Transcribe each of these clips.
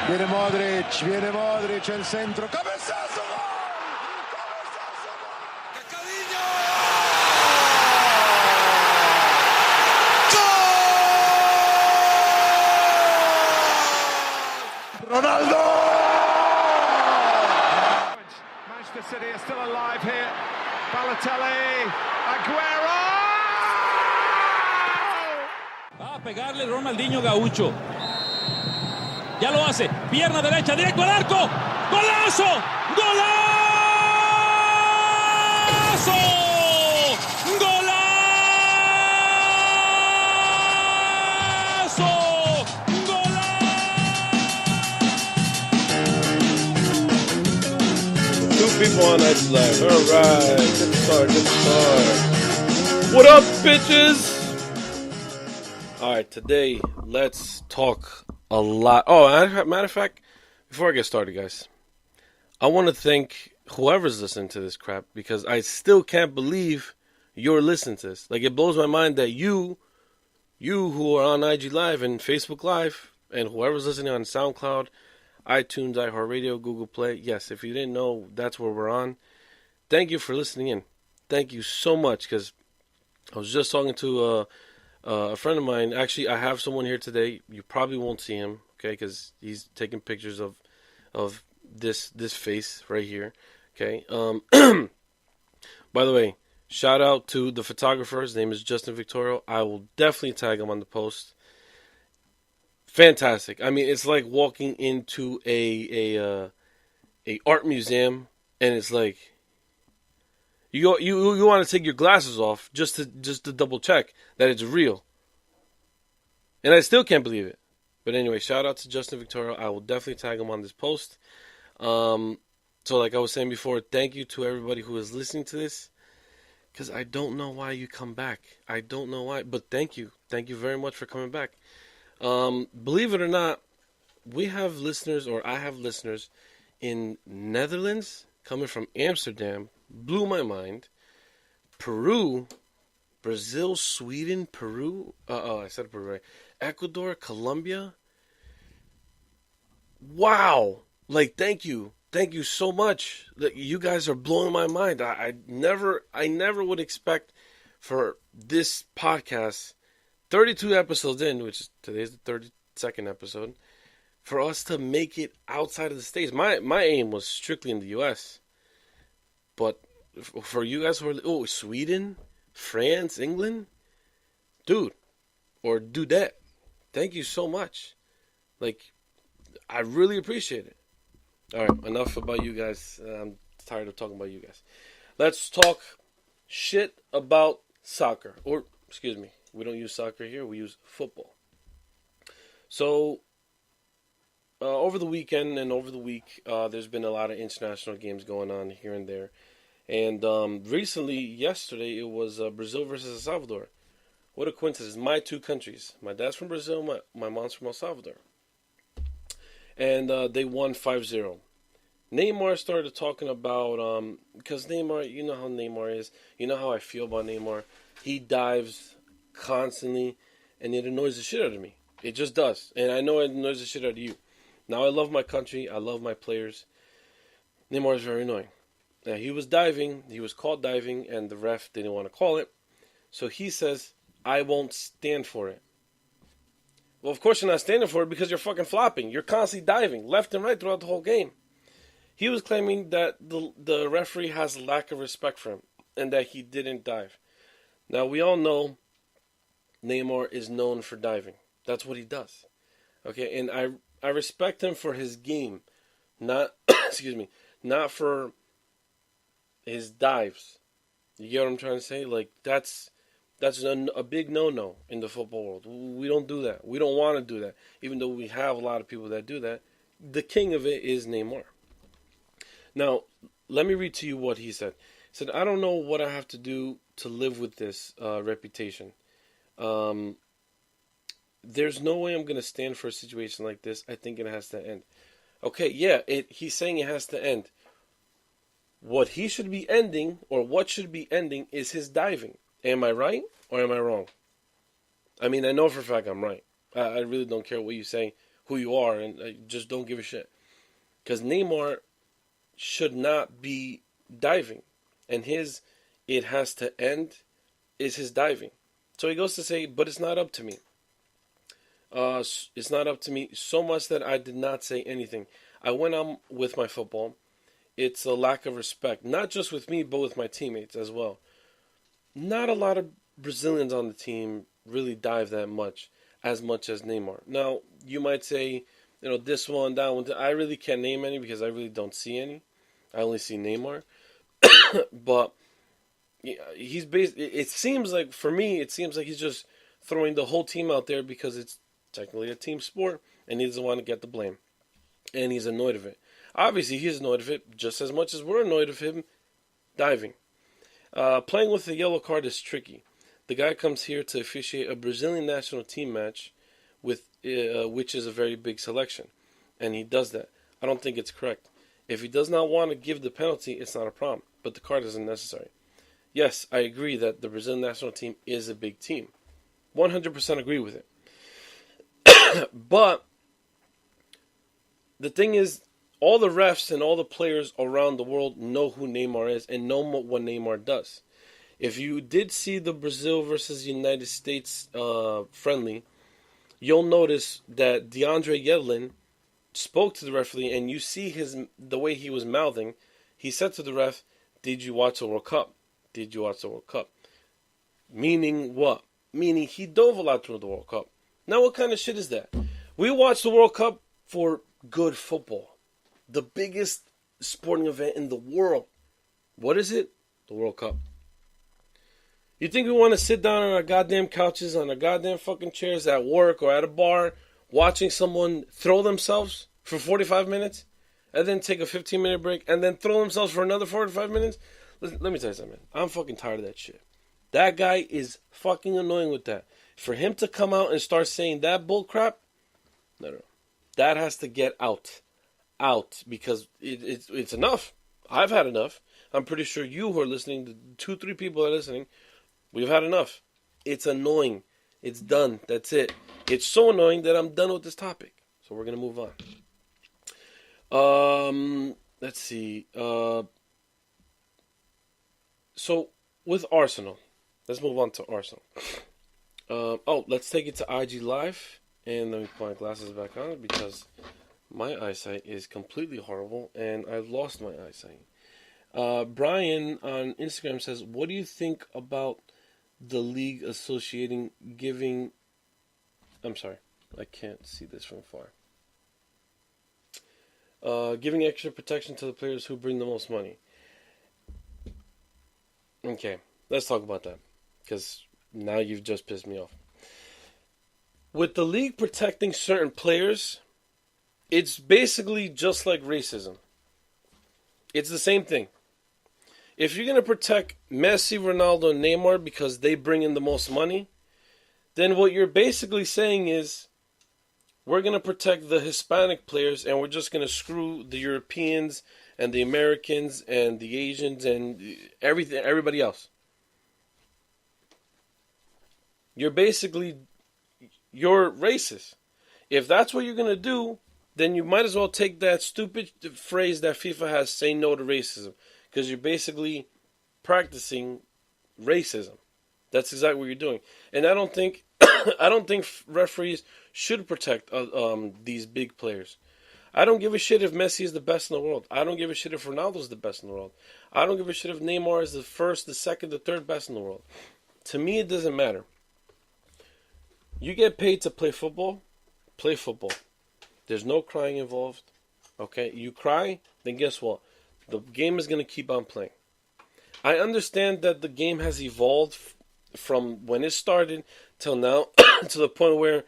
Viene Modric, el centro, cabezazo, gol. Ronaldo! Manchester City are still alive here. Balotelli, Aguero! Va a pegarle Ronaldinho Gaucho. Ya lo hace. Pierna derecha, directo al arco. ¡Golazo! ¡Golazo! ¡Golazo! Two people on that slide. All right. Good start. What up, bitches? All right, today, let's talk a lot. Oh, matter of fact, before I get started, guys, I want to thank whoever's listening to this crap, because I still can't believe you're listening to this. Like, it blows my mind that you who are on IG Live and Facebook Live, and whoever's listening on SoundCloud, iTunes, iHeartRadio, Google Play. Yes, if you didn't know, that's where we're on. Thank you for listening in. Thank you so much, because I was just talking to a friend of mine. Actually, I have someone here today. You probably won't see him, okay, because he's taking pictures of this face right here, okay. By the way, shout out to the photographer. His name is Justin Victorio. I will definitely tag him on the post. Fantastic. I mean, it's like walking into a art museum, and it's like you want to take your glasses off just to double check that it's real. And I still can't believe it. But anyway, shout out to Justin Victorio. I will definitely tag him on this post. So like I was saying before, thank you to everybody who is listening to this, because I don't know why you come back. I don't know why, but thank you. Thank you very much for coming back. Believe it or not, we have listeners, or I have listeners in Netherlands, coming from Amsterdam, blew my mind. Peru, Brazil, Sweden, Peru, I said Peru, right? Ecuador, Colombia. Wow. Like, thank you so much. Like, you guys are blowing my mind. I never would expect for this podcast, 32 episodes in, which is today's the 32nd episode, for us to make it outside of the States. My aim was strictly in the U.S., but for you guys who are, Sweden, France, England, dude, or dudette, thank you so much. Like, I really appreciate it. All right, enough about you guys. I'm tired of talking about you guys. Let's talk shit about soccer. Or, excuse me, we don't use soccer here. We use football. So, over the weekend and over the week, there's been a lot of international games going on here and there. And recently, yesterday, it was Brazil versus El Salvador. What a coincidence. My two countries. My dad's from Brazil, my mom's from El Salvador. And they won 5-0. Neymar started talking about, because Neymar, you know how Neymar is. You know how I feel about Neymar. He dives constantly, and it annoys the shit out of me. It just does. And I know it annoys the shit out of you. Now, I love my country. I love my players. Neymar is very annoying. Now, he was diving. He was caught diving, and the ref didn't want to call it. So he says, I won't stand for it. Well, of course you're not standing for it, because you're fucking flopping. You're constantly diving left and right throughout the whole game. He was claiming that the referee has a lack of respect for him and that he didn't dive. Now, we all know Neymar is known for diving. That's what he does. Okay, and I respect him for his game, not not for his dives. You get what I'm trying to say? Like, that's a big no-no in the football world. We don't do that. We don't want to do that. Even though we have a lot of people that do that, the king of it is Neymar. Now, let me read to you what he said. He said, I don't know what I have to do to live with this reputation. There's no way I'm going to stand for a situation like this. I think it has to end. Okay, yeah, he's saying it has to end. What he should be ending, or what should be ending, is his diving. Am I right, or am I wrong? I mean, I know for a fact I'm right. I really don't care what you say, who you are and just don't give a shit. Because Neymar should not be diving. And it has to end is his diving. So he goes to say, but it's not up to me. It's not up to me so much that I did not say anything. I went on with my football. It's a lack of respect, not just with me, but with my teammates as well. Not a lot of Brazilians on the team really dive that much as Neymar. Now, you might say, this one, that one. I really can't name any because I really don't see any. I only see Neymar. But it seems like, for me, he's just throwing the whole team out there because it's technically a team sport and he doesn't want to get the blame. And he's annoyed of it. Obviously, he's annoyed of it just as much as we're annoyed of him diving. Playing with a yellow card is tricky. The guy comes here to officiate a Brazilian national team match, which is a very big selection. And he does that. I don't think it's correct. If he does not want to give the penalty, it's not a problem. But the card isn't necessary. Yes, I agree that the Brazilian national team is a big team. 100% agree with it. But the thing is, all the refs and all the players around the world know who Neymar is and know what Neymar does. If you did see the Brazil versus United States friendly, you'll notice that DeAndre Yedlin spoke to the referee, and you see the way he was mouthing. He said to the ref, "Did you watch the World Cup? Did you watch the World Cup?" Meaning what? Meaning he dove a lot through the World Cup. Now what kind of shit is that? We watch the World Cup for good football. The biggest sporting event in the world. What is it? The World Cup. You think we want to sit down on our goddamn couches, on our goddamn fucking chairs at work or at a bar, watching someone throw themselves for 45 minutes, and then take a 15-minute break, and then throw themselves for another 45 minutes? Let me tell you something, man. I'm fucking tired of that shit. That guy is fucking annoying with that. For him to come out and start saying that bull crap, no. That has to get out. Because it's enough. I've had enough. I'm pretty sure you who are listening, the 2-3 people are listening, we've had enough. It's annoying. It's done. That's it. It's so annoying that I'm done with this topic. So we're going to move on. Let's see. So with Arsenal, let's move on to Arsenal. Let's take it to IG Live. And let me put my glasses back on because my eyesight is completely horrible and I've lost my eyesight. Brian on Instagram says, what do you think about the league giving... I'm sorry, I can't see this from far. Giving extra protection to the players who bring the most money. Okay, let's talk about that because now you've just pissed me off. With the league protecting certain players, it's basically just like racism. It's the same thing. If you're going to protect Messi, Ronaldo, and Neymar because they bring in the most money, then what you're basically saying is we're going to protect the Hispanic players and we're just going to screw the Europeans and the Americans and the Asians and everybody else. You're racist. If that's what you're going to do, then you might as well take that stupid phrase that FIFA has, say no to racism. Because you're basically practicing racism. That's exactly what you're doing. And I don't think referees should protect these big players. I don't give a shit if Messi is the best in the world. I don't give a shit if Ronaldo is the best in the world. I don't give a shit if Neymar is the first, the second, the third best in the world. To me, it doesn't matter. You get paid to play football, play football. There's no crying involved. Okay? You cry, then guess what? The game is going to keep on playing. I understand that the game has evolved from when it started till now to the point where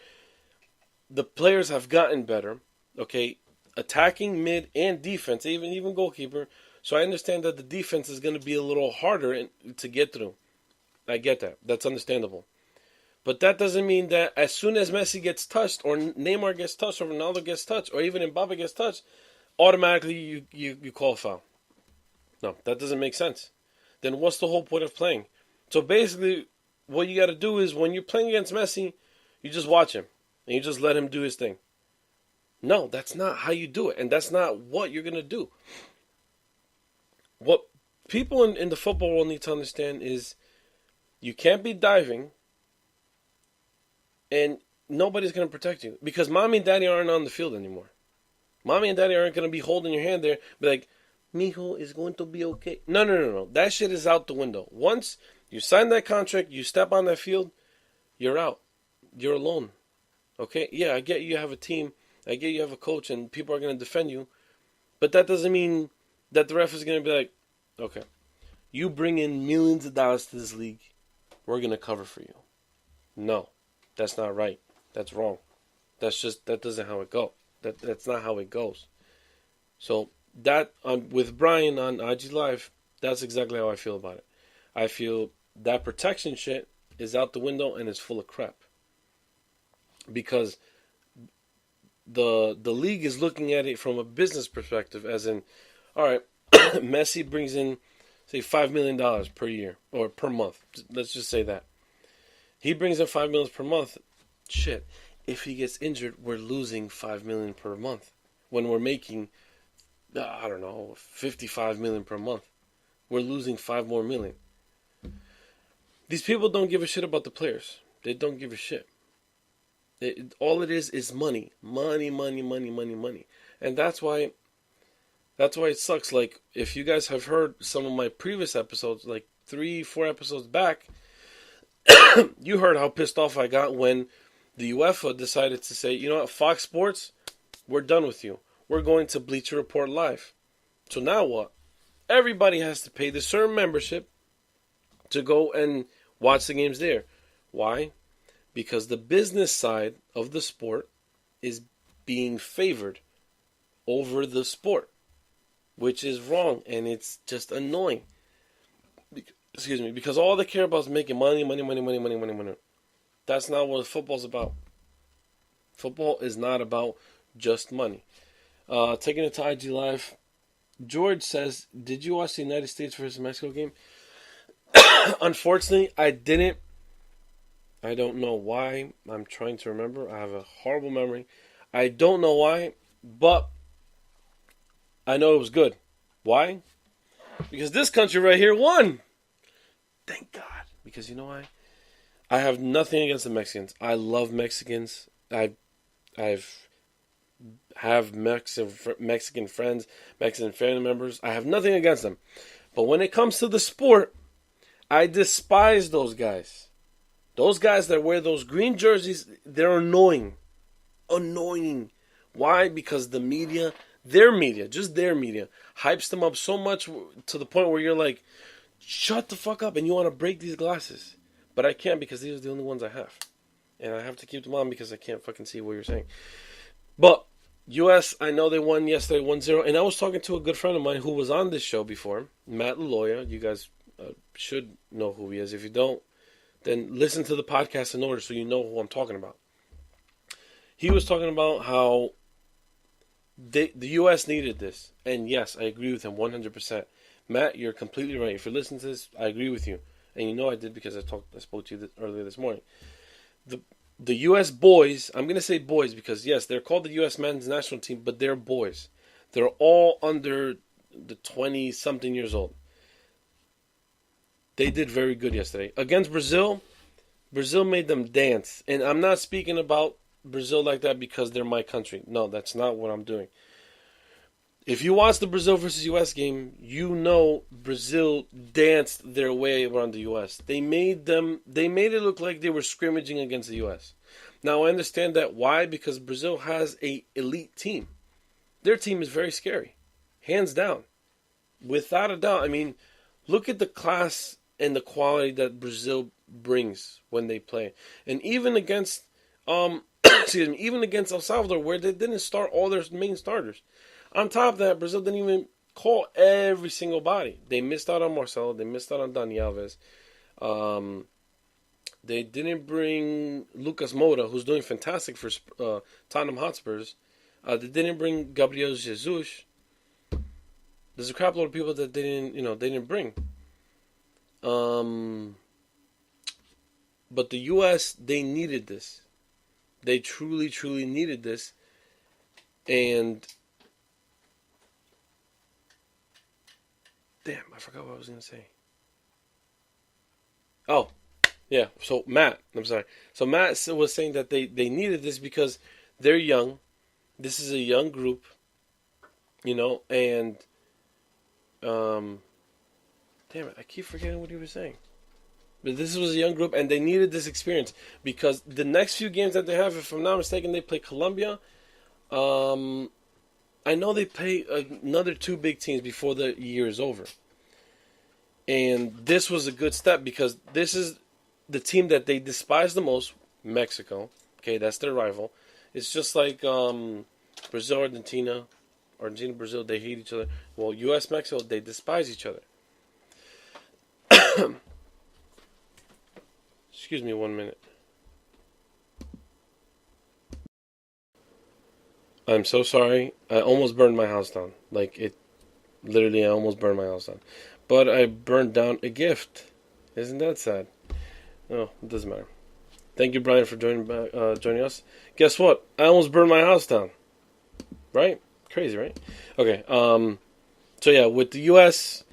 the players have gotten better. Okay? Attacking, mid, and defense, even goalkeeper. So I understand that the defense is going to be a little harder to get through. I get that. That's understandable. But that doesn't mean that as soon as Messi gets touched, or Neymar gets touched, or Ronaldo gets touched, or even Mbappe gets touched, automatically you call a foul. No, that doesn't make sense. Then what's the whole point of playing? So basically, what you got to do is when you're playing against Messi, you just watch him. And you just let him do his thing. No, that's not how you do it. And that's not what you're going to do. What people in the football world need to understand is you can't be diving and nobody's going to protect you. Because mommy and daddy aren't on the field anymore. Mommy and daddy aren't going to be holding your hand there. Be like, mijo, is going to be okay. No. That shit is out the window. Once you sign that contract, you step on that field, you're out. You're alone. Okay? Yeah, I get you have a team. I get you have a coach and people are going to defend you. But that doesn't mean that the ref is going to be like, okay, you bring in millions of dollars to this league, we're going to cover for you. No, that's not right. That's wrong. That doesn't how it go. That's not how it goes. So that with Brian on IG Live, that's exactly how I feel about it. I feel that protection shit is out the window and it's full of crap. Because the league is looking at it from a business perspective, as in, all right, Messi brings in, say, $5 million per year or per month. Let's just say that he brings in $5 million per month. Shit, if he gets injured, we're losing $5 million per month when we're making, I don't know, $55 million per month. We're losing $5 more million. These people don't give a shit about the players. They don't give a shit. All it is money. Money. And that's why it sucks. Like, if you guys have heard some of my previous episodes, like 3-4 episodes back, you heard how pissed off I got when the UEFA decided to say, you know what, Fox Sports, we're done with you. We're going to Bleacher Report Live. So now what? Everybody has to pay this certain membership to go and watch the games there. Why? Because the business side of the sport is being favored over the sport, which is wrong, and it's just annoying. Excuse me, because all they care about is making money. That's not what football's about. Football is not about just money. Taking it to IG Live, George says, did you watch the United States versus Mexico game? Unfortunately, I didn't. I don't know why. I'm trying to remember. I have a horrible memory. I don't know why, but I know it was good. Why? Because this country right here won. Thank God. Because you know why? I have nothing against the Mexicans. I love Mexicans. I have Mexican friends, Mexican family members. I have nothing against them. But when it comes to the sport, I despise those guys. Those guys that wear those green jerseys, they're annoying. Annoying. Why? Because the media, their media, hypes them up so much to the point where you're like, shut the fuck up, and you want to break these glasses. But I can't because these are the only ones I have. And I have to keep them on because I can't fucking see what you're saying. But U.S., I know they won yesterday 1-0. And I was talking to a good friend of mine who was on this show before, Matt Laloya. You guys should know who he is. If you don't, then listen to the podcast in order so you know who I'm talking about. He was talking about how the U.S. needed this. And yes, I agree with him 100%. Matt, you're completely right. If you're listening to this, I agree with you. And you know I did because I spoke to you earlier this morning. The U.S. boys, I'm going to say boys because, yes, they're called the U.S. men's national team, but they're boys. They're all under the 20-something years old. They did very good yesterday. Against Brazil, Brazil made them dance. And I'm not speaking about Brazil like that because they're my country. No, that's not what I'm doing. If you watch the Brazil versus U.S. game, you know Brazil danced their way around the U.S. They made it look like they were scrimmaging against the U.S. Now, I understand that. Why? Because Brazil has an elite team. Their team is very scary. Hands down. Without a doubt. I mean, look at the class and the quality that Brazil brings when they play. And even against even against El Salvador, where they didn't start all their main starters. On top of that, Brazil didn't even call every single body. They missed out on Marcelo. They missed out on Dani Alves. They didn't bring Lucas Moura, who's doing fantastic for Tottenham Hotspurs. They didn't bring Gabriel Jesus. There's a crap load of people that they didn't bring. But the U.S., they needed this. They truly, truly needed this. And damn, I forgot what I was going to say. Oh, yeah. So Matt was saying that they needed this because they're young. This is a young group, and damn it, I keep forgetting what he was saying. But this was a young group, and they needed this experience because the next few games that they have, if I'm not mistaken, they play Colombia. I know they play another two big teams before the year is over. And this was a good step because this is the team that they despise the most, Mexico. Okay, that's their rival. It's just like Brazil, Argentina, Brazil, they hate each other. Well, U.S., Mexico, they despise each other. Excuse me 1 minute. I'm so sorry. I almost burned my house down. I almost burned my house down. But I burned down a gift. Isn't that sad? Oh, it doesn't matter. Thank you, Brian, for joining us. Guess what? I almost burned my house down. Right? Crazy, right? Okay. So yeah, with the U.S.,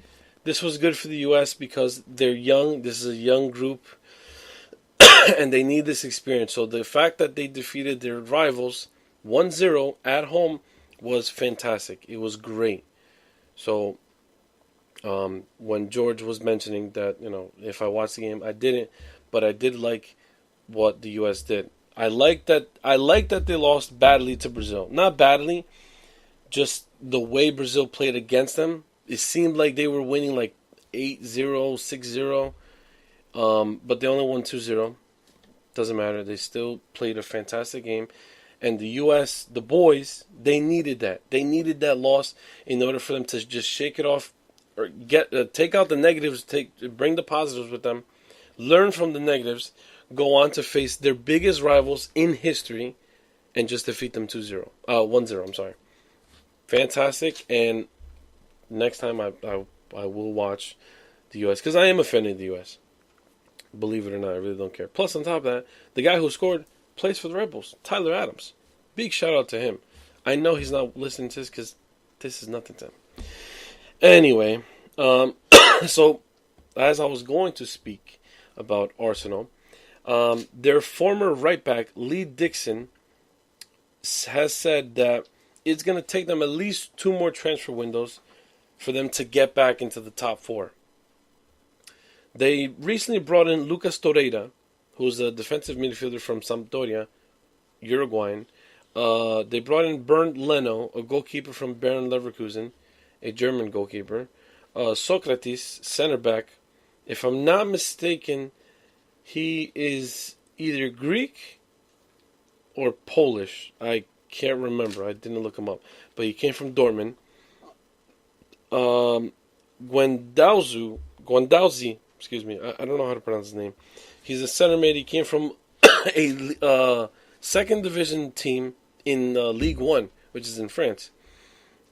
this was good for the U.S. because they're young. This is a young group. And they need this experience. So the fact that they defeated their rivals 1-0 at home was fantastic. It was great. So when George was mentioning that, if I watched the game, I didn't, but I did like what the U.S. did. I like that they lost badly to Brazil. Not badly, just the way Brazil played against them. It seemed like they were winning like 8-0, 6-0, but they only won 2-0. Doesn't matter. They still played a fantastic game. And the U.S., the boys, they needed that. They needed that loss in order for them to just shake it off or take out the negatives, bring the positives with them, learn from the negatives, go on to face their biggest rivals in history, and just defeat them 1-0. I'm sorry. Fantastic. And next time I will watch the U.S. because I am a fan of the U.S. Believe it or not, I really don't care. Plus, on top of that, the guy who scored plays for the Red Bulls, Tyler Adams. Big shout out to him. I know he's not listening to this because this is nothing to him. Anyway, so as I was going to speak about Arsenal, their former right back, Lee Dixon, has said that it's going to take them at least 2 more transfer windows for them to get back into the top 4. They recently brought in Lucas Torreira, who's a defensive midfielder from Sampdoria, Uruguayan. They brought in Bernd Leno, a goalkeeper from Bayer Leverkusen, a German goalkeeper. Socrates, center back. If I'm not mistaken, he is either Greek or Polish. I can't remember. I didn't look him up. But he came from Dortmund. Guendouzi, excuse me. I don't know how to pronounce his name. He's a center mid. He came from a second division team in League One, which is in France.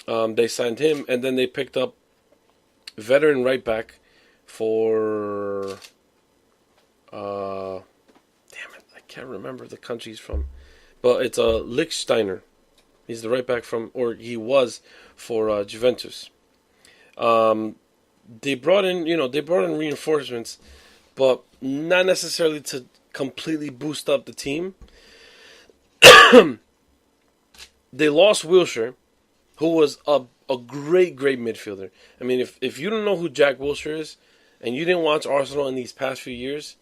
They signed him, and then they picked up veteran right back for damn it, I can't remember the country he's from, but it's Lichtsteiner. He's the right back he was for Juventus. They brought in reinforcements, but not necessarily to completely boost up the team. They lost Wilshere, who was a great midfielder. I mean, if you don't know who Jack Wilshere is, and you didn't watch Arsenal in these past few years,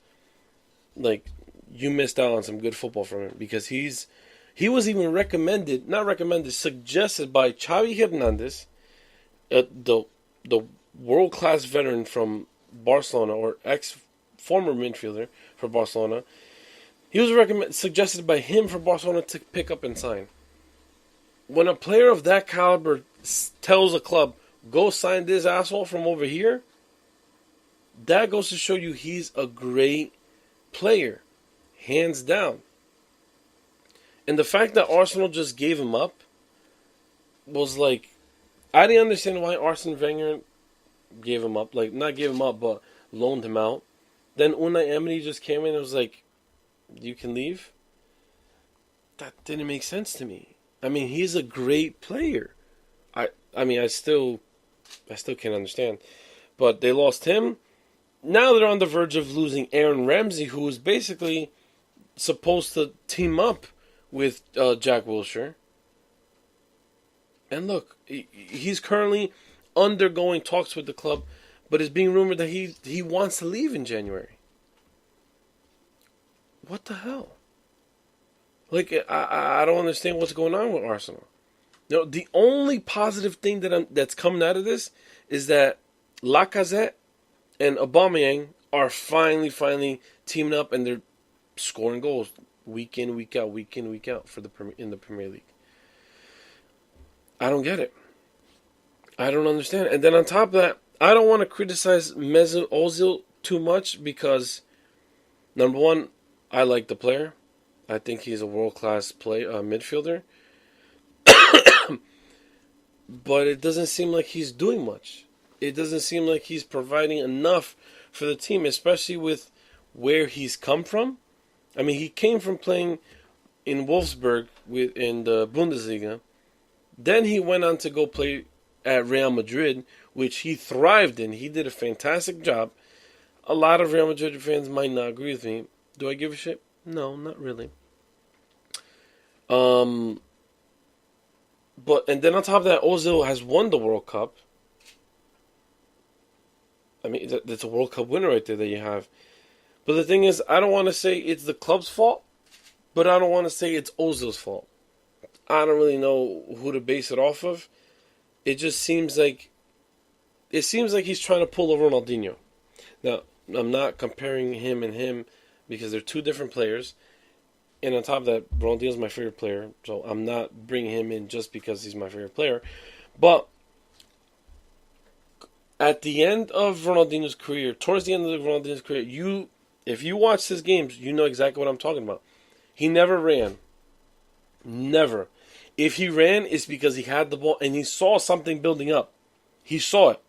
you missed out on some good football from him, because he was even suggested by Xavi Hernandez, the world-class veteran from Barcelona, or former midfielder for Barcelona. He was suggested by him for Barcelona to pick up and sign. When a player of that caliber tells a club, go sign this asshole from over here, that goes to show you he's a great player. Hands down. And the fact that Arsenal just gave him up was I didn't understand why Arsene Wenger gave him up. Not gave him up, but loaned him out. Then Unai Emery just came in and was like, you can leave? That didn't make sense to me. I mean, he's a great player. I mean, I still can't understand. But they lost him. Now they're on the verge of losing Aaron Ramsey, who was basically supposed to team up with Jack Wilshere. And look, he's currently undergoing talks with the club, but it's being rumored that he wants to leave in January. What the hell? Like, I don't understand what's going on with Arsenal. No, the only positive thing that's coming out of this is that Lacazette and Aubameyang are finally teaming up, and they're scoring goals week in, week out in the Premier League. I don't get it. I don't understand. And then on top of that, I don't want to criticize Mesut Ozil too much because, number one, I like the player. I think he's a world-class midfielder. But it doesn't seem like he's doing much. It doesn't seem like he's providing enough for the team, especially with where he's come from. I mean, he came from playing in Wolfsburg in the Bundesliga. Then he went on to go play at Real Madrid, which he thrived in. He did a fantastic job. A lot of Real Madrid fans might not agree with me. Do I give a shit? No, not really. And then on top of that, Ozil has won the World Cup. I mean, that's a World Cup winner right there that you have. But the thing is, I don't want to say it's the club's fault, but I don't want to say it's Ozil's fault. I don't really know who to base it off of. It just seems like he's trying to pull a Ronaldinho. Now, I'm not comparing him and him because they're two different players. And on top of that, Ronaldinho's my favorite player, so I'm not bringing him in just because he's my favorite player. But at the end of Ronaldinho's career, towards the end of Ronaldinho's career, if you watch his games, you know exactly what I'm talking about. He never ran. Never. If he ran, it's because he had the ball and he saw something building up. He saw it.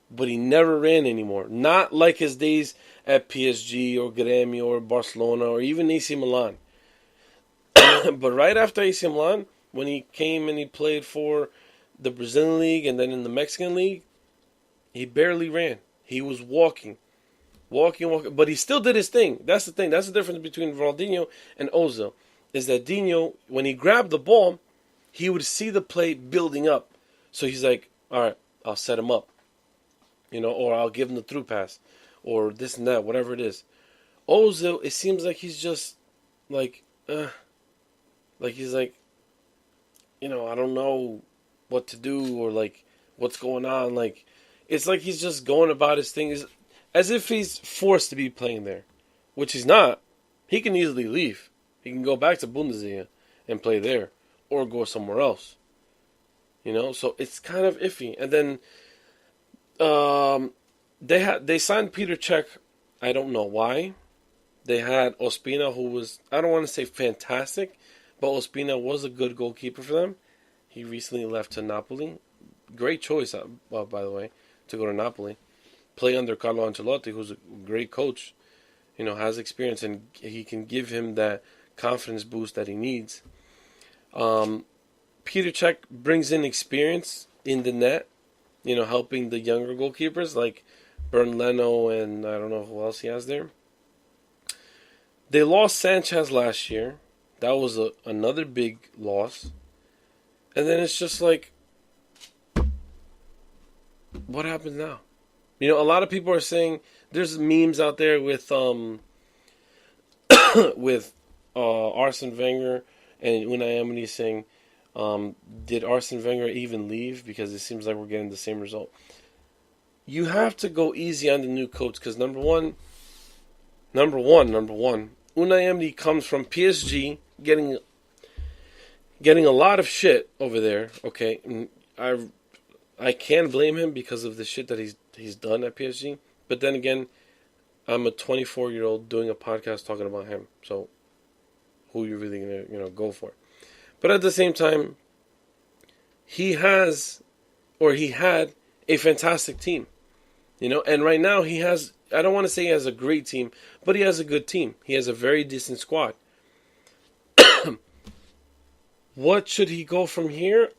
But he never ran anymore. Not like his days at PSG or Grêmio or Barcelona or even AC Milan. But right after AC Milan, when he came and he played for the Brazilian League and then in the Mexican League, he barely ran. He was walking. But he still did his thing. That's the thing. That's the difference between Ronaldinho and Ozil. Is that Dino, when he grabbed the ball, he would see the play building up. So he's like, all right, I'll set him up. Or I'll give him the through pass. Or this and that, whatever it is. Ozil, it seems like he's just like he's like, I don't know what to do or like what's going on. Like, it's like he's just going about his thing as if he's forced to be playing there, which he's not. He can easily leave. He can go back to Bundesliga and play there or go somewhere else. So it's kind of iffy. And then they signed Peter Cech. I don't know why. They had Ospina, who was, I don't want to say fantastic, but Ospina was a good goalkeeper for them. He recently left to Napoli. Great choice, by the way, to go to Napoli. Play under Carlo Ancelotti, who's a great coach. Has experience, and he can give him that confidence boost that he needs. Peter Cech brings in experience in the net, helping the younger goalkeepers like Bernd Leno and I don't know who else he has there. They lost Sanchez last year. That was another big loss. And then it's just like, what happens now? A lot of people are saying there's memes out there with Arsene Wenger and Unai Emery saying, did Arsene Wenger even leave? Because it seems like we're getting the same result. You have to go easy on the new coach because number one, Unai Emery comes from PSG, getting a lot of shit over there. Okay, and I can't blame him because of the shit that he's done at PSG. But then again, I'm a 24-year-old doing a podcast talking about him. So who you really gonna go for? But at the same time, he had a fantastic team. And right now he has, I don't want to say he has a great team, but he has a good team. He has a very decent squad. What should he go from here?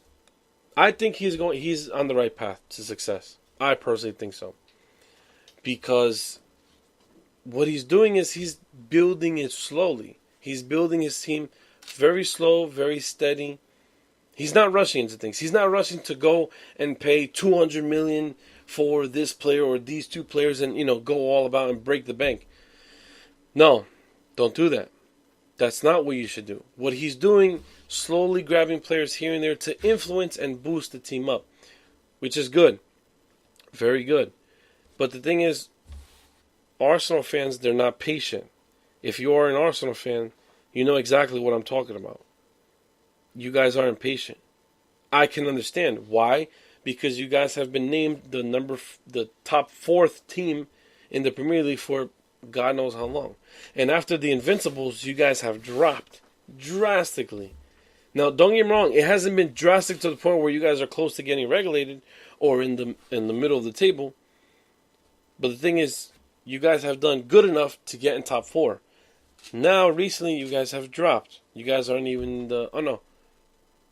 I think he's on the right path to success. I personally think so. Because what he's doing is he's building it slowly. He's building his team very slow, very steady. He's not rushing into things. He's not rushing to go and pay $200 million for this player or these two players and, go all about and break the bank. No, don't do that. That's not what you should do. What he's doing, slowly grabbing players here and there to influence and boost the team up, which is good. Very good. But the thing is, Arsenal fans, they're not patient. If you are an Arsenal fan, you know exactly what I'm talking about. You guys are impatient. I can understand. Why? Because you guys have been named the top 4th team in the Premier League for God knows how long. And after the Invincibles, you guys have dropped drastically. Now, don't get me wrong, it hasn't been drastic to the point where you guys are close to getting regulated or in the middle of the table. But the thing is, you guys have done good enough to get in top 4. Now, recently, you guys have dropped. You guys aren't even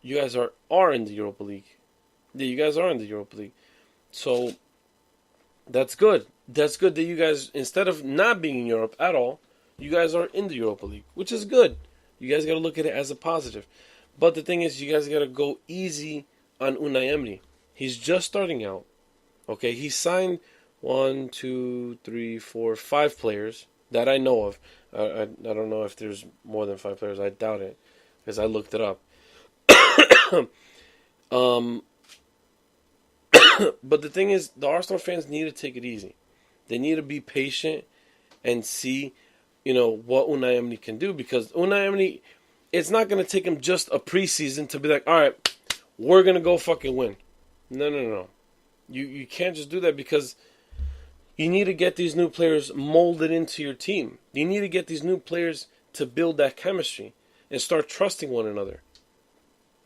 you guys are in the Europa League. Yeah, you guys are in the Europa League. So, that's good. That's good that you guys, instead of not being in Europe at all, you guys are in the Europa League, which is good. You guys got to look at it as a positive. But the thing is, you guys got to go easy on Unai Emery. He's just starting out. Okay, he signed 5 players that I know of. I don't know if there's more than 5 players. I doubt it because I looked it up. But the thing is, the Arsenal fans need to take it easy. They need to be patient and see, what Unai Emery can do. Because Unai Emery, it's not going to take him just a preseason to be like, all right, we're going to go fucking win. No. You can't just do that because you need to get these new players molded into your team. You need to get these new players to build that chemistry and start trusting one another.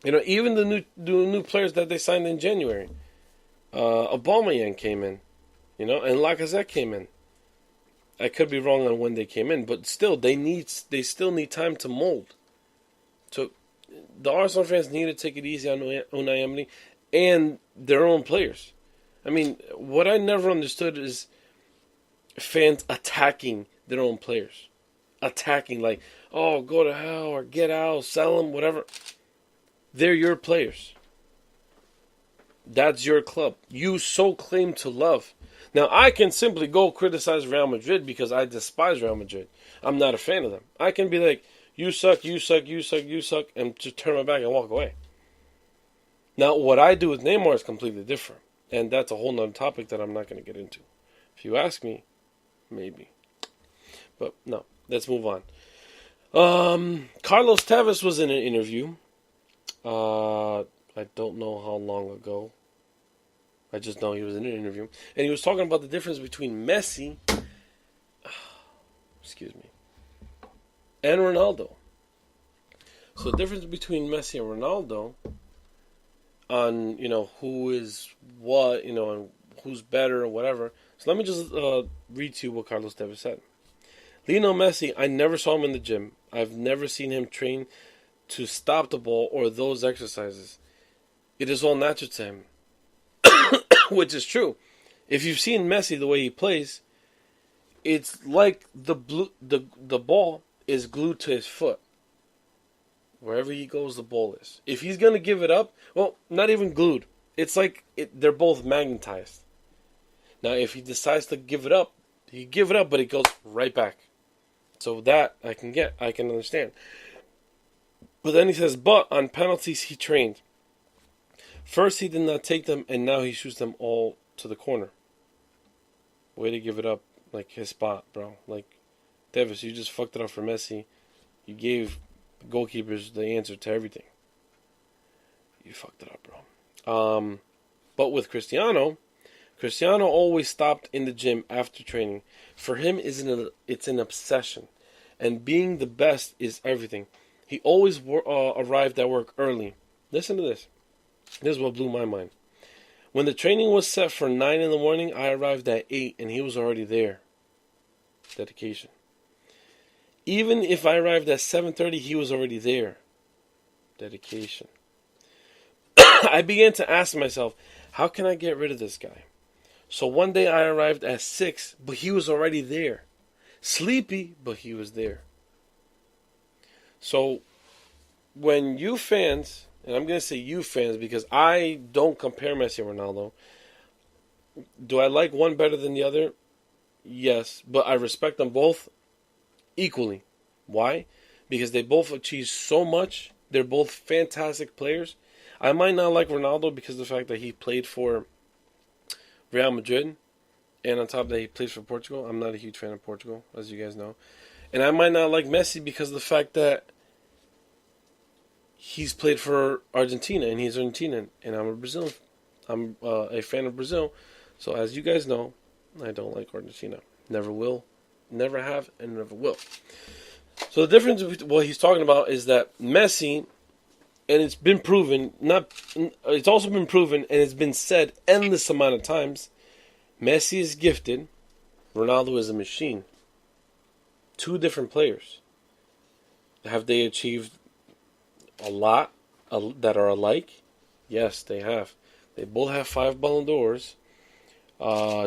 Even the new players that they signed in January. Aubameyang came in, and Lacazette came in. I could be wrong on when they came in, but still, they still need time to mold. So, the Arsenal fans need to take it easy on Unai Emery and their own players. I mean, what I never understood is fans attacking their own players. Attacking like, oh, go to hell or get out, sell them, whatever. They're your players. That's your club. You so claim to love. Now, I can simply go criticize Real Madrid because I despise Real Madrid. I'm not a fan of them. I can be like, you suck, you suck, you suck, you suck, and just turn my back and walk away. Now, what I do with Neymar is completely different. And that's a whole nother topic that I'm not going to get into. If you ask me, maybe. But no, let's move on. Carlos Tevez was in an interview. I don't know how long ago. I just know he was in an interview. And he was talking about the difference between Messi, and Ronaldo. So the difference between Messi and Ronaldo on, who is what, and who's better or whatever. So let me just read to you what Carlos Tevez said. Lionel Messi, I never saw him in the gym. I've never seen him train to stop the ball or those exercises. It is all natural to him. Which is true. If you've seen Messi the way he plays, it's like the ball is glued to his foot. Wherever he goes, the ball is. If he's going to give it up, well, not even glued. It's like they're both magnetized. Now, if he decides to give it up, he give it up, but it goes right back. So that I can understand. But then he says, but on penalties he trained. First he did not take them, and now he shoots them all to the corner. Way to give it up, like his spot, bro. Like, Tevez, you just fucked it up for Messi. You gave goalkeepers the answer to everything. You fucked it up, bro. But with Cristiano always stopped in the gym after training. For him, it's an obsession. And being the best is everything. He always arrived at work early. Listen to this. This is what blew my mind. When the training was set for 9 in the morning, I arrived at 8 and he was already there. Dedication. Even if I arrived at 7:30, he was already there. Dedication. I began to ask myself, how can I get rid of this guy? So one day I arrived at 6, but he was already there. Sleepy, but he was there. So when you fans, and I'm going to say you fans because I don't compare Messi and Ronaldo. Do I like one better than the other? Yes, but I respect them both equally. Why? Because they both achieved so much. They're both fantastic players. I might not like Ronaldo because of the fact that he played for Real Madrid, and on top of that he plays for Portugal. I'm not a huge fan of Portugal, as you guys know. And I might not like Messi because of the fact that he's played for Argentina, and he's Argentinian, and I'm a Brazilian. I'm a fan of Brazil. So as you guys know, I don't like Argentina. Never will, never have, and never will. So the difference with what he's talking about is that Messi, and it's been proven, it's also been proven, and it's been said endless amount of times, Messi is gifted, Ronaldo is a machine. Two different players. Have they achieved a lot that are alike? Yes, they have. They both have 5 Ballon d'Ors.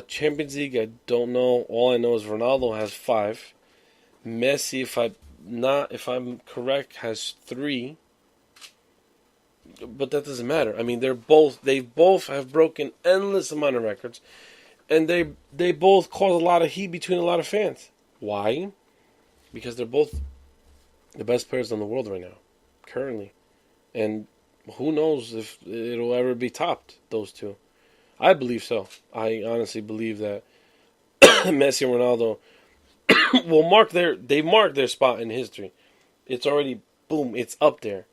Champions League, I don't know. All I know is Ronaldo has 5. Messi, if I'm correct, has 3. But that doesn't matter. I mean, they both have broken endless amount of records, and they both cause a lot of heat between a lot of fans. Why? Because they're both the best players in the world right now, currently, and who knows if it'll ever be topped, those two. I believe so. I honestly believe that Messi and Ronaldo will mark their spot in history. It's already, boom, it's up there.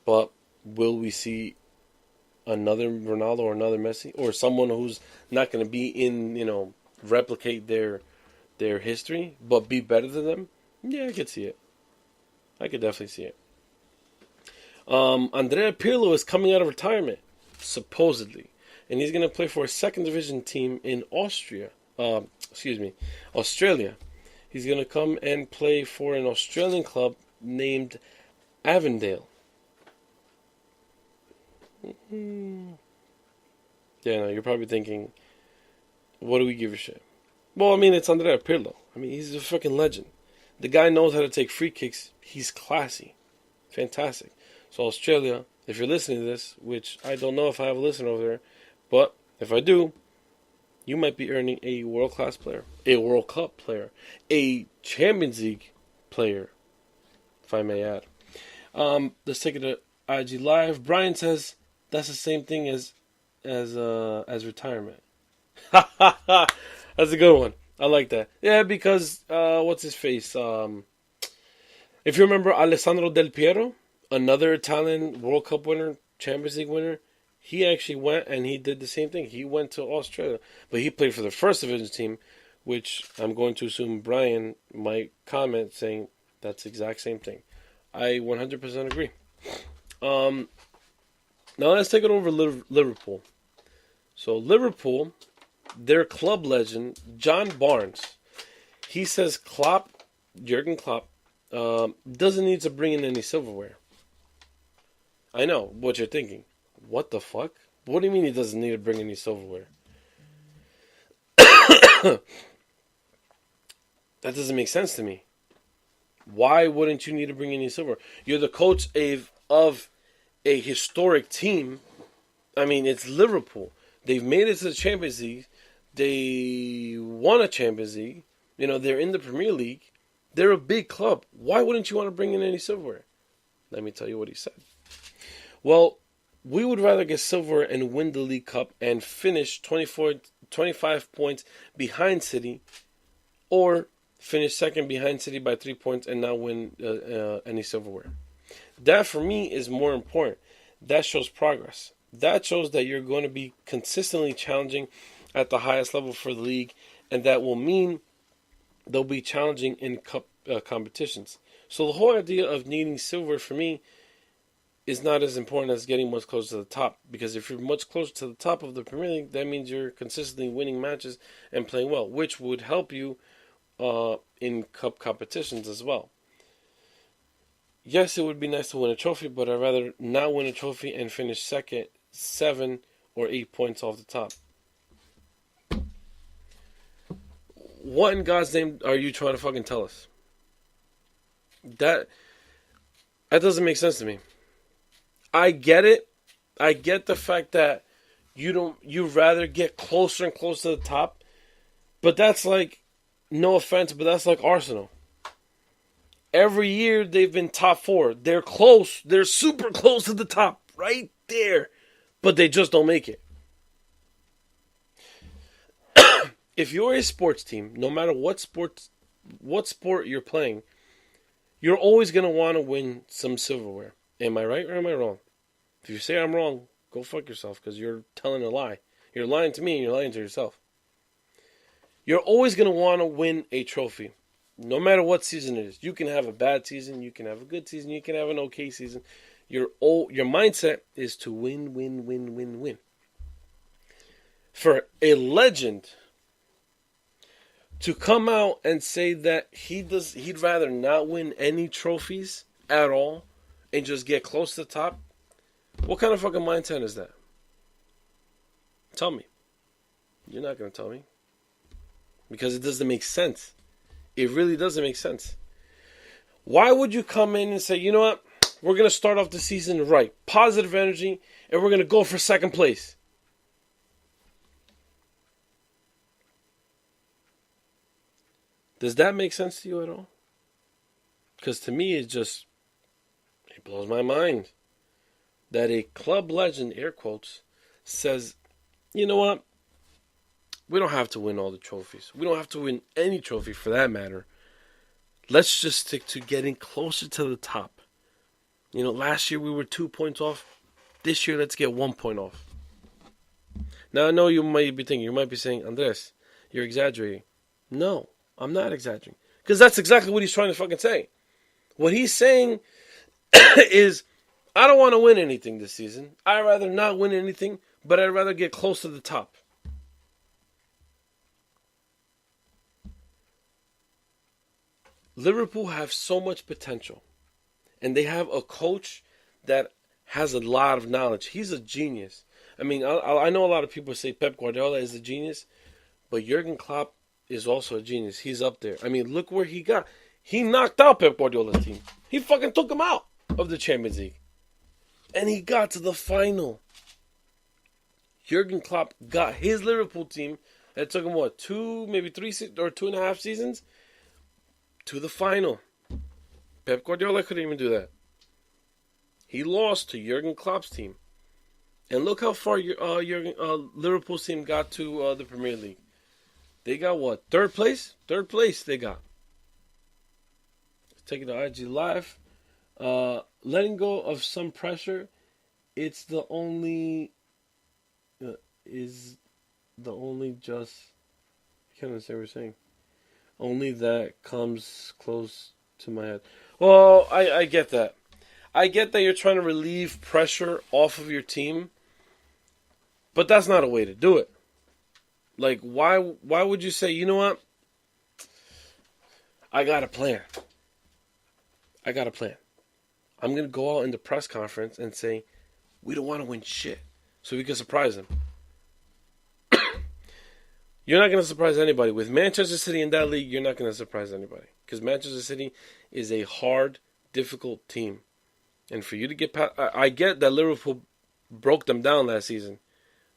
But will we see another Ronaldo or another Messi? Or someone who's not going to be in, replicate their history, but be better than them? Yeah, I could see it. I could definitely see it. Andrea Pirlo is coming out of retirement, supposedly. And he's going to play for a second division team in Australia. He's going to come and play for an Australian club named Avondale. Yeah, no, you're probably thinking, what do we give a shit? Well, I mean, it's Andrea Pirlo. I mean, he's a fucking legend. The guy knows how to take free kicks. He's classy. Fantastic. So Australia, if you're listening to this, which I don't know if I have a listener over there, but if I do, you might be earning a world-class player, a World Cup player, a Champions League player, if I may add. Let's take it to IG Live. Brian says that's the same thing as retirement. That's a good one. I like that. Yeah, because what's his face? If you remember Alessandro Del Piero, another Italian World Cup winner, Champions League winner, he actually went and he did the same thing. He went to Australia, but he played for the first division team, which I'm going to assume Brian might comment saying that's the exact same thing. I 100% agree. Now let's take it over Liverpool. So Liverpool, their club legend, John Barnes, he says Jurgen Klopp, doesn't need to bring in any silverware. I know what you're thinking. What the fuck? What do you mean he doesn't need to bring any silverware? That doesn't make sense to me. Why wouldn't you need to bring any silverware? You're the coach of a historic team. I mean, it's Liverpool. They've made it to the Champions League. They won a Champions League. They're in the Premier League. They're a big club. Why wouldn't you want to bring in any silverware? Let me tell you what he said. Well, we would rather get silver and win the League Cup and finish 25 points behind City, or finish second behind City by 3 points and not win any silverware. That, for me, is more important. That shows progress. That shows that you're going to be consistently challenging at the highest level for the league, and that will mean they'll be challenging in cup competitions. So the whole idea of needing silver, for me, is not as important as getting much closer to the top. Because if you're much closer to the top of the Premier League, that means you're consistently winning matches and playing well, which would help you in cup competitions as well. yes, it would be nice to win a trophy, but I'd rather not win a trophy and finish second, 7 or 8 points off the top. What in God's name are you trying to fucking tell us? That doesn't make sense to me. I get it. I get the fact that you'd rather get closer and closer to the top, but that's like, no offense, but that's like Arsenal. Every year they've been top 4. They're close. They're super close to the top, right there, but they just don't make it. If you're a sports team, no matter what sport you're playing, you're always going to want to win some silverware. Am I right or am I wrong? If you say I'm wrong, go fuck yourself, because you're telling a lie. You're lying to me and you're lying to yourself. You're always going to want to win a trophy, no matter what season it is. You can have a bad season, you can have a good season, you can have an okay season. Your mindset is to win, win, win, win, win. For a legend to come out and say that he'd rather not win any trophies at all and just get close to the top, what kind of fucking mindset is that? Tell me. You're not going to tell me. Because it doesn't make sense. It really doesn't make sense. Why would you come in and say, you know what? We're going to start off the season right. Positive energy, and we're going to go for second place. Does that make sense to you at all? Because to me, it blows my mind that a club legend, air quotes, says, you know what? We don't have to win all the trophies. We don't have to win any trophy for that matter. Let's just stick to getting closer to the top. You know, last year we were 2 points off. This year, let's get 1 point off. Now, I know you might be thinking, you might be saying, Andres, you're exaggerating. No, I'm not exaggerating. Because that's exactly what he's trying to fucking say. What he's saying is, I don't want to win anything this season. I'd rather not win anything, but I'd rather get close to the top. Liverpool have so much potential. And they have a coach that has a lot of knowledge. He's a genius. I mean, I know a lot of people say Pep Guardiola is a genius, but Jurgen Klopp is also a genius. He's up there. I mean, look where he got. He knocked out Pep Guardiola's team. He fucking took him out of the Champions League. And he got to the final. Jurgen Klopp got his Liverpool team, that took him, 2, maybe 3 or 2.5 seasons, to the final. Pep Guardiola couldn't even do that. He lost to Jurgen Klopp's team. And look how far Liverpool's team got to the Premier League. They got what? Third place? Third place they got. Take it to IG Live. Letting go of some pressure. It's the only... is the only just... I can't understand what you're saying. Only that comes close to my head. Well, I get that. I get that you're trying to relieve pressure off of your team. But that's not a way to do it. Like, why would you say, you know what? I got a plan. I'm going to go out in the press conference and say, we don't want to win shit. So we can surprise them. You're not going to surprise anybody. With Manchester City in that league, you're not going to surprise anybody. Because Manchester City is a hard, difficult team. And for you to get past... I get that Liverpool broke them down last season.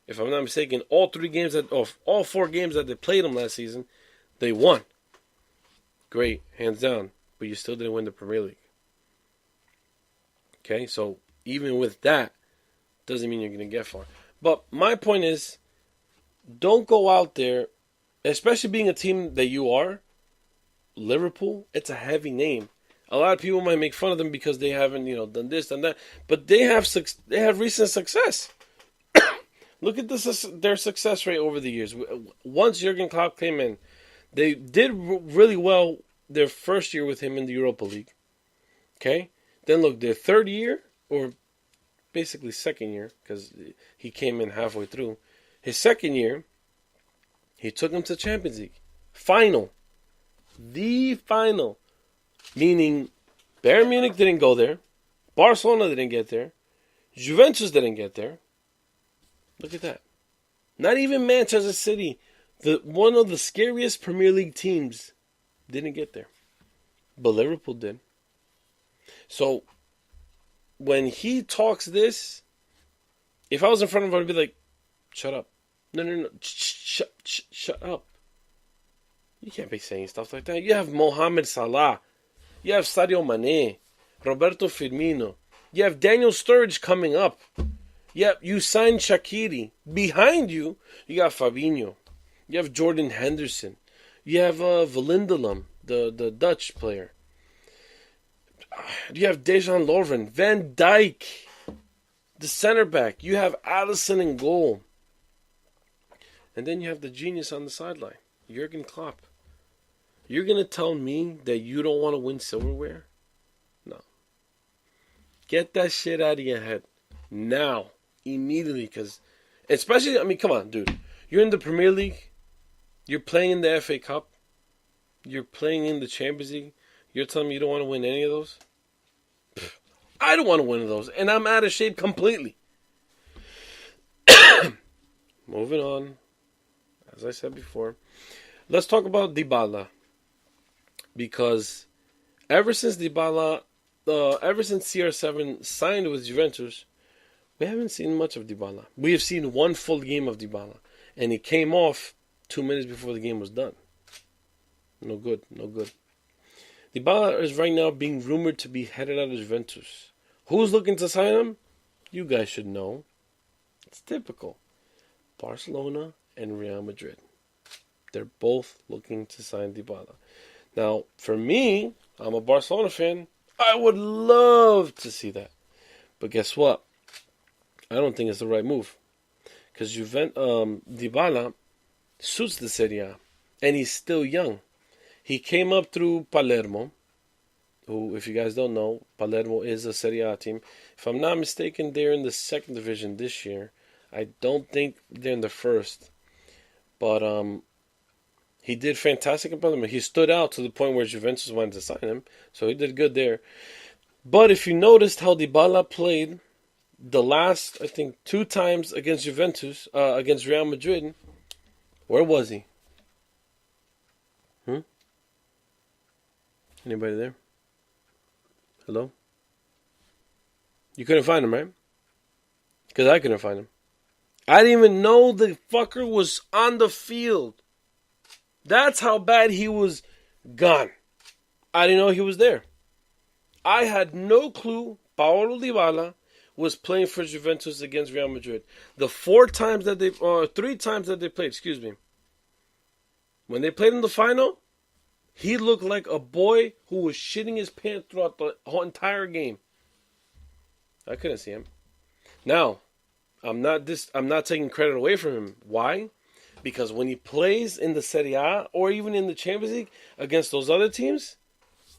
If I'm not mistaken, all 4 games that they played them last season, they won. Great, hands down. But you still didn't win the Premier League. Okay, so even with that, doesn't mean you're going to get far. But my point is, don't go out there, especially being a team that you are, Liverpool, it's a heavy name. A lot of people might make fun of them because they haven't, done this, done that. But they have recent success. Look at their success rate over the years. Once Jurgen Klopp came in, they did really well their first year with him in the Europa League. Okay? Then look, their third year, or basically second year, because he came in halfway through. His second year, he took him to Champions League. Final. The final. Meaning, Bayern Munich didn't go there. Barcelona didn't get there. Juventus didn't get there. Look at that. Not even Manchester City, one of the scariest Premier League teams, didn't get there. But Liverpool did. So, when he talks this, if I was in front of him, I'd be like, shut up. No. Shut up. You can't be saying stuff like that. You have Mohamed Salah. You have Sadio Mane. Roberto Firmino. You have Daniel Sturridge coming up. Yep, you signed Shaqiri. Behind you, you got Fabinho. You have Jordan Henderson. You have Wijnaldum, the Dutch player. You have Dejan Lovren. Van Dijk, the center back. You have Alisson in goal. And then you have the genius on the sideline, Jurgen Klopp. You're going to tell me that you don't want to win silverware? No. Get that shit out of your head. Now. Immediately. Because, especially, I mean, come on, dude. You're in the Premier League. You're playing in the FA Cup. You're playing in the Champions League. You're telling me you don't want to win any of those? I don't want to win those. And I'm out of shape completely. Moving on. As I said before. Let's talk about Dybala. Because ever since CR7 signed with Juventus, we haven't seen much of Dybala. We have seen one full game of Dybala. And he came off 2 minutes before the game was done. No good. Dybala is right now being rumored to be headed out of Juventus. Who's looking to sign him? You guys should know. It's typical. Barcelona and Real Madrid. They're both looking to sign Dybala. Now, for me, I'm a Barcelona fan. I would love to see that. But guess what? I don't think it's the right move. Because Dybala suits the Serie A. And he's still young. He came up through Palermo. Who, if you guys don't know, Palermo is a Serie A team. If I'm not mistaken, they're in the second division this year. I don't think they're in the first. But he did fantastic in Palermo. He stood out to the point where Juventus wanted to sign him. So he did good there. But if you noticed how Dybala played the last, I think, 2 times against Juventus, against Real Madrid, where was he? Anybody there? Hello? You couldn't find him, right? Because I couldn't find him. I didn't even know the fucker was on the field. That's how bad he was gone. I didn't know he was there. I had no clue Paulo Dybala was playing for Juventus against Real Madrid. The 3 times that they played, when they played in the final, he looked like a boy who was shitting his pants throughout the whole entire game. I couldn't see him. Now, I'm not taking credit away from him. Why? Because when he plays in the Serie A or even in the Champions League against those other teams,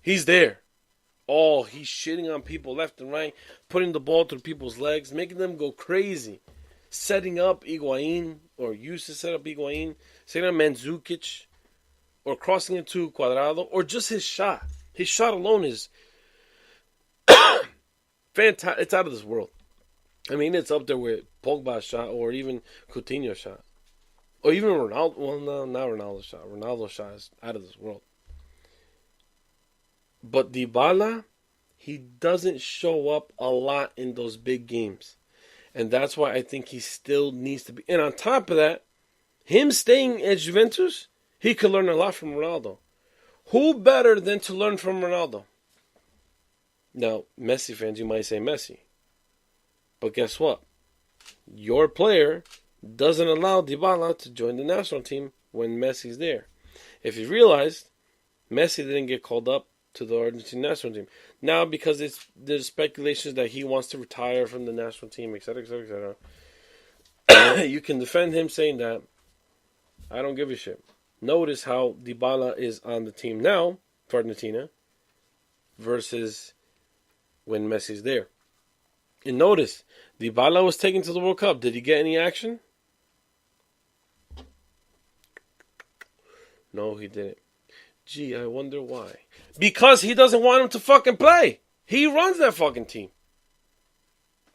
he's there. Oh, he's shitting on people left and right, putting the ball through people's legs, making them go crazy. Setting up Higuaín, or used to set up Higuaín, setting up Mandzukic, or crossing it to Cuadrado, or just his shot. His shot alone is fantastic. It's out of this world. I mean, it's up there with Pogba's shot, or even Coutinho's shot. Or even Ronaldo. Well, no, not Ronaldo's shot. Ronaldo's shot is out of this world. But Dybala, he doesn't show up a lot in those big games. And that's why I think he still needs to be. And on top of that, him staying at Juventus, he could learn a lot from Ronaldo. Who better than to learn from Ronaldo? Now, Messi fans, you might say Messi. But guess what? Your player doesn't allow Dybala to join the national team when Messi's there. If you realized, Messi didn't get called up to the Argentine national team. Now, because there's speculations that he wants to retire from the national team, etc., etc., etc., you can defend him saying that. I don't give a shit. Notice how Dybala is on the team now for Argentina versus when Messi's there. And notice, Dybala was taken to the World Cup. Did he get any action? No, he didn't. Gee, I wonder why. Because he doesn't want him to fucking play. He runs that fucking team.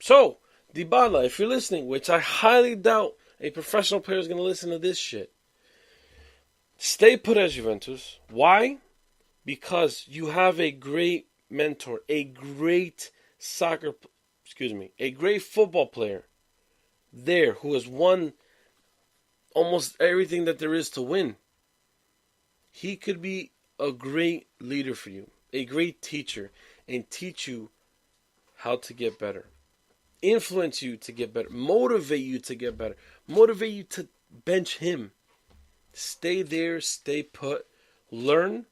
So, Dybala, if you're listening, which I highly doubt a professional player is going to listen to this shit, stay put at Juventus. Why? Because you have a great mentor, a great football player there who has won almost everything that there is to win. He could be a great leader for you, a great teacher, and teach you how to get better. Influence you to get better. Motivate you to get better. Motivate you to bench him. Stay there, stay put, learn,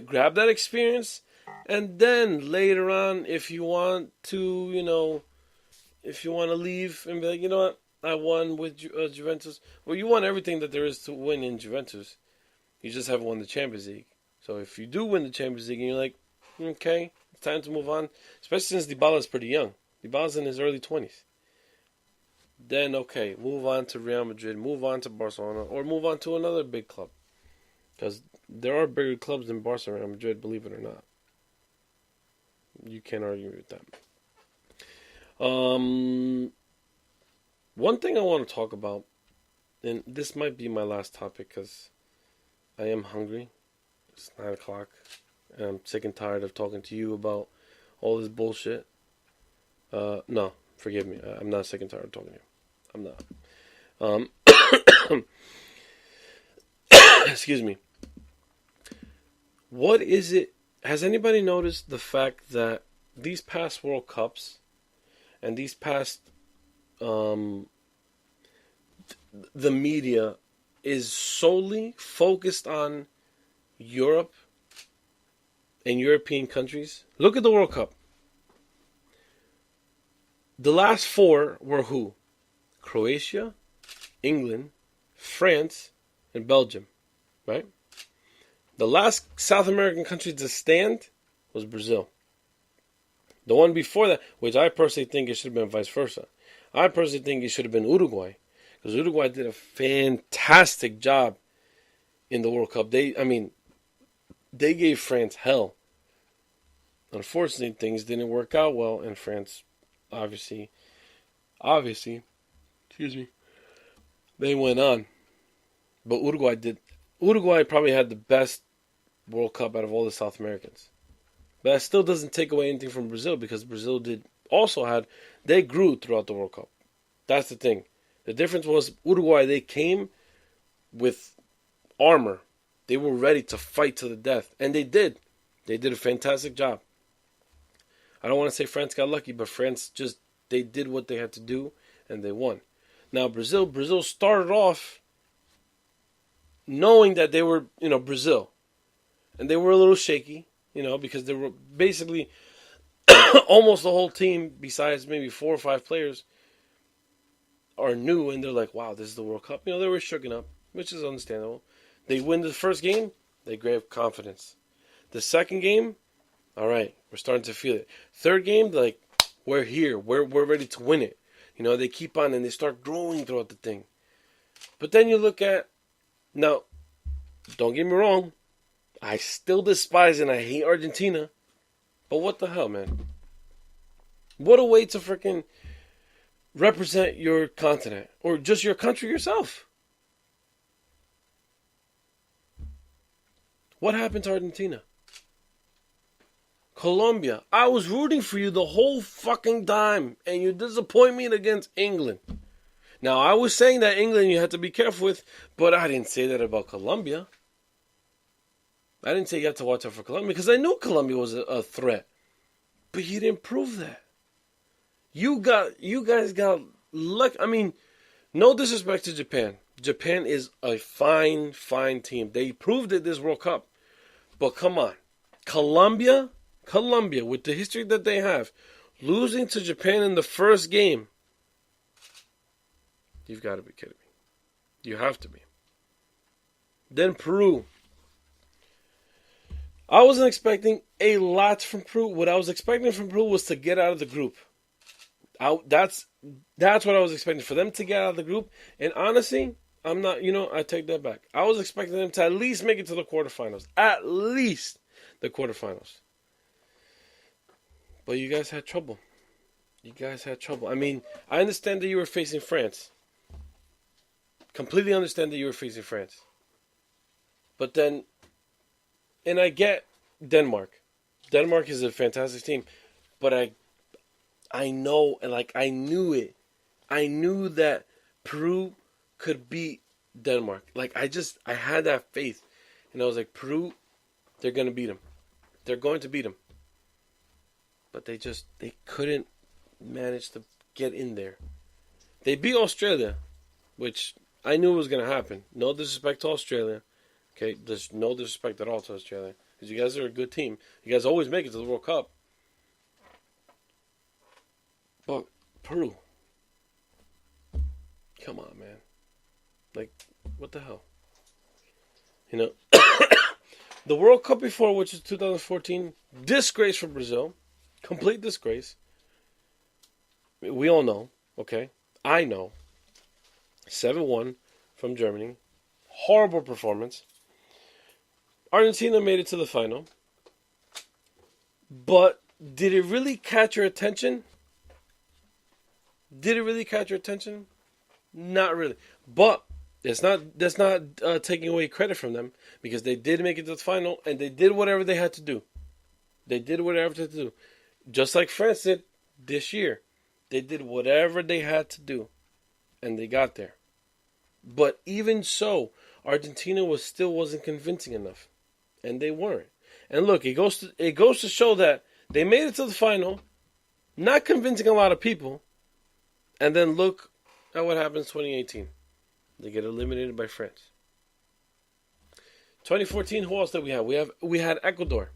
grab that experience, and then later on, if you want to, if you want to leave and be like, you know what, I won with Juventus. Well, you won everything that there is to win in Juventus. You just haven't won the Champions League. So if you do win the Champions League and you're like, okay, it's time to move on, especially since Dybala is pretty young. Dybala's in his early 20s. Then, okay, move on to Real Madrid, move on to Barcelona, or move on to another big club. Because there are bigger clubs than Barcelona and Real Madrid, believe it or not. You can't argue with that. One thing I want to talk about, and this might be my last topic because I am hungry. It's 9 o'clock, and I'm sick and tired of talking to you about all this bullshit. No, forgive me. I'm not sick and tired of talking to you. I'm not. Excuse me. What is it? Has anybody noticed the fact that these past World Cups and these past the media is solely focused on Europe and European countries? Look at the World Cup. The last four were who? Croatia, England, France, and Belgium, right? The last South American country to stand was Brazil. The one before that, which I personally think it should have been vice versa. I personally think it should have been Uruguay, because Uruguay did a fantastic job in the World Cup. They gave France hell. Unfortunately, things didn't work out well, and France, obviously, they went on. But Uruguay probably had the best World Cup out of all the South Americans. But that still doesn't take away anything from Brazil, because Brazil they grew throughout the World Cup. That's the thing. The difference was Uruguay, they came with armor. They were ready to fight to the death. And they did. They did a fantastic job. I don't want to say France got lucky, but France they did what they had to do, and they won. Now, Brazil started off knowing that they were, Brazil. And they were a little shaky, because they were basically almost the whole team, besides maybe 4 or 5 players, are new, and they're like, wow, this is the World Cup. They were shooken up, which is understandable. They win the first game, they grab confidence. The second game, all right, we're starting to feel it. Third game, they're like, we're here, we're ready to win it. They keep on, and they start growing throughout the thing. But then you look at, now, don't get me wrong, I still despise and I hate Argentina. But what the hell, man? What a way to freaking represent your continent. Or just your country yourself. What happened to Argentina? Colombia. I was rooting for you the whole fucking time, and you disappoint me against England. Now, I was saying that England you had to be careful with, but I didn't say that about Colombia. I didn't say you had to watch out for Colombia, because I knew Colombia was a threat. But you didn't prove that. You guys got luck. No disrespect to Japan. Japan is a fine, fine team. They proved it this World Cup. But come on. Colombia, with the history that they have, losing to Japan in the first game. You've got to be kidding me. You have to be. Then Peru. I wasn't expecting a lot from Peru. What I was expecting from Peru was to get out of the group. That's what I was expecting, for them to get out of the group. And honestly, I'm not, I take that back. I was expecting them to at least make it to the quarterfinals. At least the quarterfinals. But you guys had trouble. You guys had trouble. I mean, I understand that you were facing France. Completely understand that you were facing France. But then, and I get Denmark. Denmark is a fantastic team. But I know, and like I knew it. I knew that Peru could beat Denmark. Like I had that faith. And I was like, Peru, they're going to beat them. They're going to beat them. But they couldn't manage to get in there. They beat Australia, which I knew was going to happen. No disrespect to Australia. Okay, there's no disrespect at all to Australia. Because you guys are a good team. You guys always make it to the World Cup. But Peru. Come on, man. Like, what the hell? The World Cup before, which is 2014, disgrace for Brazil. Complete disgrace. We all know, okay? I know. 7-1 from Germany. Horrible performance. Argentina made it to the final. But did it really catch your attention? Did it really catch your attention? Not really. But that's not taking away credit from them, because they did make it to the final and they did whatever they had to do. They did whatever they had to do. Just like France did this year. They did whatever they had to do. And they got there. But even so, Argentina still wasn't convincing enough. And they weren't. And look, it goes to show that they made it to the final, not convincing a lot of people. And then look at what happens 2018. They get eliminated by France. 2014, who else did we have? We had Ecuador.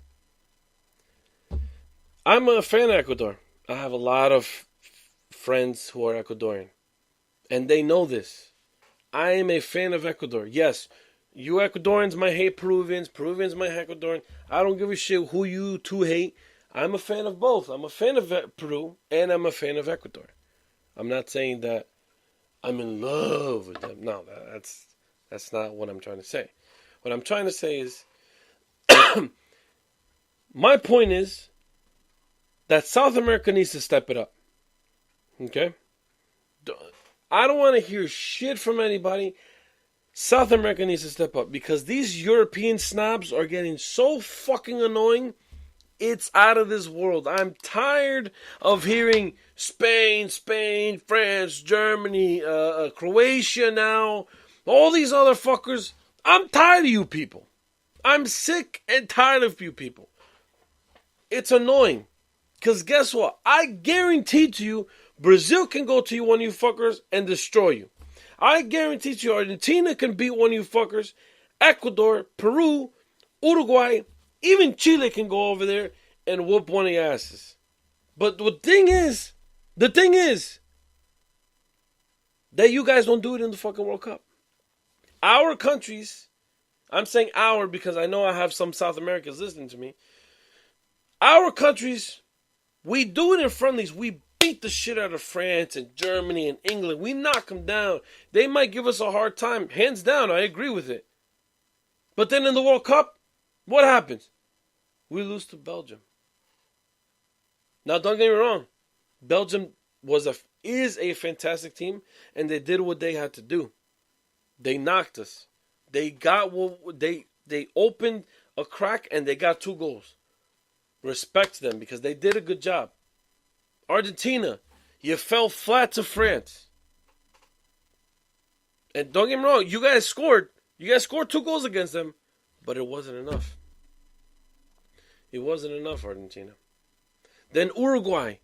I'm a fan of Ecuador. I have a lot of friends who are Ecuadorian. And they know this. I am a fan of Ecuador. Yes, you Ecuadorians might hate Peruvians. Peruvians might hate Ecuadorians. I don't give a shit who you two hate. I'm a fan of both. I'm a fan of Peru and I'm a fan of Ecuador. I'm not saying that I'm in love with them. No, that's not what I'm trying to say. What I'm trying to say is, my point is that South America needs to step it up. Okay? I don't want to hear shit from anybody. South America needs to step up, because these European snobs are getting so fucking annoying. It's out of this world. I'm tired of hearing Spain, France, Germany, Croatia now. All these other fuckers. I'm tired of you people. I'm sick and tired of you people. It's annoying. Because guess what? I guarantee to you, Brazil can go to one of you fuckers and destroy you. I guarantee to you, Argentina can beat one of you fuckers. Ecuador, Peru, Uruguay, even Chile can go over there and whoop one of your asses. But the thing is that you guys don't do it in the fucking World Cup. Our countries, I'm saying our because I know I have some South Americans listening to me. Our countries, we do it in friendlies. We beat the shit out of France and Germany and England. We knock them down. They might give us a hard time. Hands down, I agree with it. But then in the World Cup, what happens? We lose to Belgium. Now, don't get me wrong. Belgium is a fantastic team, and they did what they had to do. They knocked us. They opened a crack, and they got 2 goals. Respect them, because they did a good job. Argentina, you fell flat to France. And don't get me wrong, you guys scored 2 goals against them, but it wasn't enough. It wasn't enough, Argentina. Then Uruguay.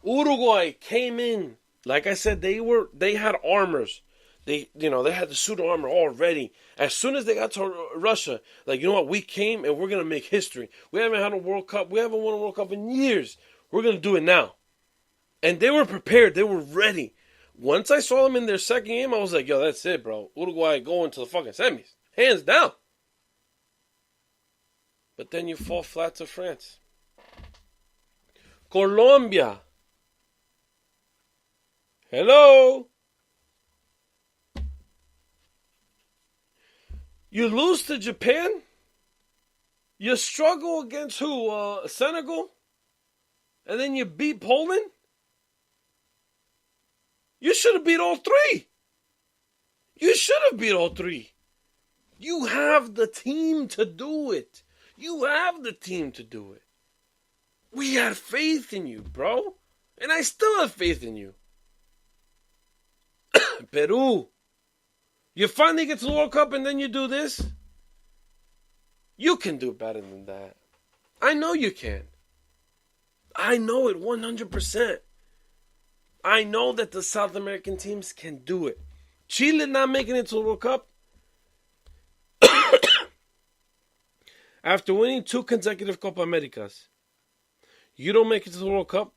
Uruguay came in. Like I said, they had armors. They had the suit armor all ready. As soon as they got to Russia, like, you know what, we came and we're going to make history. We haven't had a World Cup. We haven't won a World Cup in years. We're going to do it now. And they were prepared. They were ready. Once I saw them in their second game, I was like, yo, that's it, bro. Uruguay going to the fucking semis. Hands down. But then you fall flat to France. Colombia. Hello. You lose to Japan. You struggle against who? Senegal. And then you beat Poland. You should have beat all three. You should have beat all three. You have the team to do it. You have the team to do it. We had faith in you, bro. And I still have faith in you. Peru. You finally get to the World Cup and then you do this? You can do better than that. I know you can. I know it 100%. I know that the South American teams can do it. Chile not making it to the World Cup. After winning 2 consecutive Copa Americas, you don't make it to the World Cup.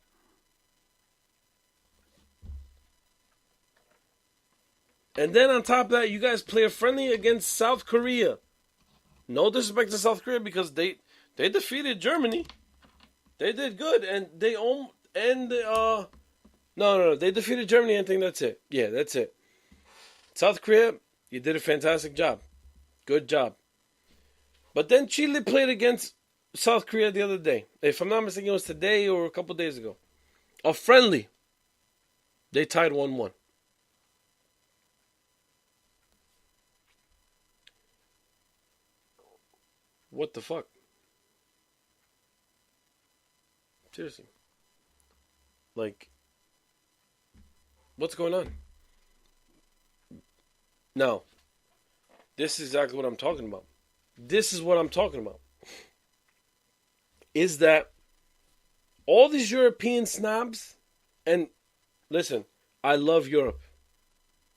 And then on top of that, you guys play a friendly against South Korea. No disrespect to South Korea because they defeated Germany. They did good, and they they defeated Germany. I think that's it. Yeah, that's it. South Korea, you did a fantastic job. Good job. But then Chile played against South Korea the other day. If I'm not mistaken, it was today or a couple days ago. A friendly. They tied 1-1. What the fuck? Seriously. Like, what's going on? No. This is exactly what I'm talking about. This is what I'm talking about. Is that all these European snobs, and listen, I love Europe.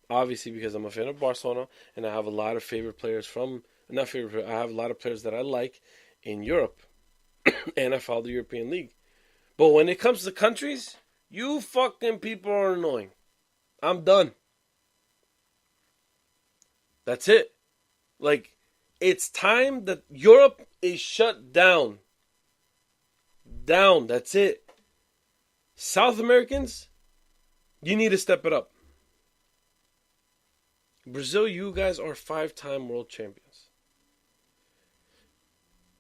Obviously, because I'm a fan of Barcelona, and I have a lot of favorite players from, not favorite, I have a lot of players that I like in Europe. And I follow the European League. But when it comes to countries, you fucking people are annoying. I'm done. That's it. Like, it's time that Europe is shut down. Down. That's it. South Americans, you need to step it up. Brazil, you guys are 5-time world champions.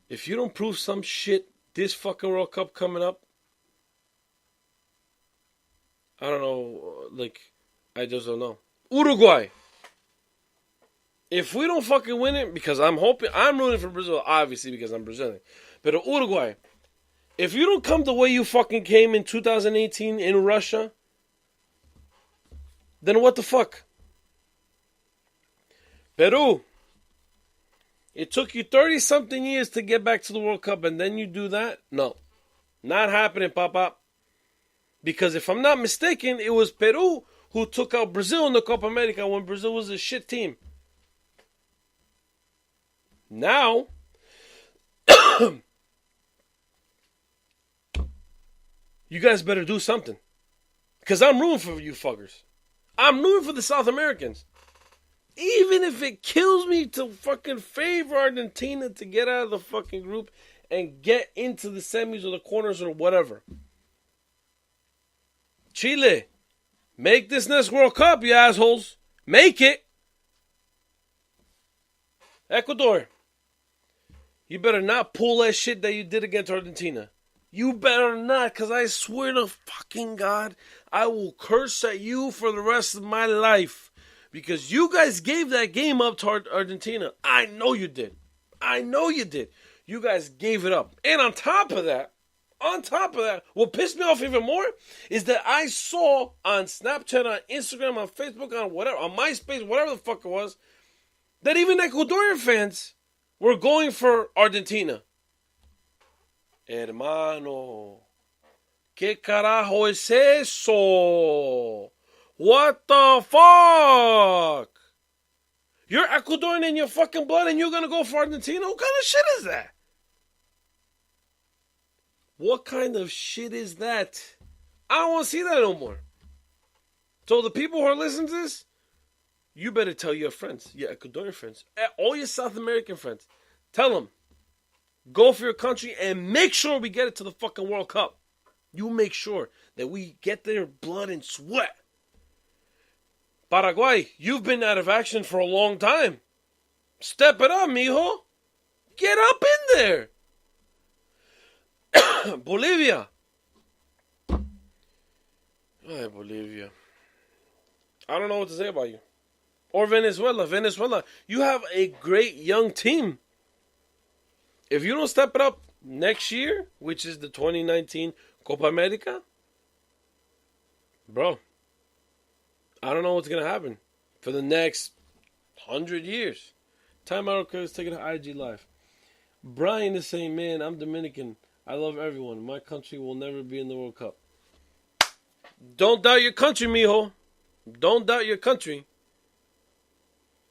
If you don't prove some shit this fucking World Cup coming up, I don't know, like, I just don't know. Uruguay. If we don't fucking win it, because I'm rooting for Brazil, obviously, because I'm Brazilian. But Uruguay, if you don't come the way you fucking came in 2018 in Russia, then what the fuck? Peru, it took you 30-something years to get back to the World Cup, and then you do that? No. Not happening, Papa. Because if I'm not mistaken, it was Peru who took out Brazil in the Copa America when Brazil was a shit team. Now, you guys better do something. Because I'm rooting for you fuckers. I'm rooting for the South Americans. Even if it kills me to fucking favor Argentina to get out of the fucking group and get into the semis or the corners or whatever. Chile, make this next World Cup, you assholes. Make it. Ecuador, you better not pull that shit that you did against Argentina. You better not, because I swear to fucking God, I will curse at you for the rest of my life. Because you guys gave that game up to Argentina. I know you did. I know you did. You guys gave it up. And on top of that, what pissed me off even more is that I saw on Snapchat, on Instagram, on Facebook, on whatever, on MySpace, whatever the fuck it was, that even Ecuadorian fans were going for Argentina. Hermano, ¿qué carajo es eso? What the fuck? You're Ecuadorian in your fucking blood and you're going to go for Argentina? What kind of shit is that? What kind of shit is that? I don't want to see that no more. So the people who are listening to this, you better tell your friends, your Ecuadorian friends, all your South American friends, tell them, go for your country and make sure we get it to the fucking World Cup. You make sure that we get their blood and sweat. Paraguay, you've been out of action for a long time. Step it up, mijo. Get up in there. Bolivia. Ay, Bolivia. I don't know what to say about you. Or Venezuela. Venezuela. You have a great young team. If you don't step it up next year, which is the 2019 Copa America, bro, I don't know what's going to happen for the next 100 years. Time out, let's take it to IG Live. Brian is saying, man, I'm Dominican. I love everyone. My country will never be in the World Cup. Don't doubt your country, mijo. Don't doubt your country.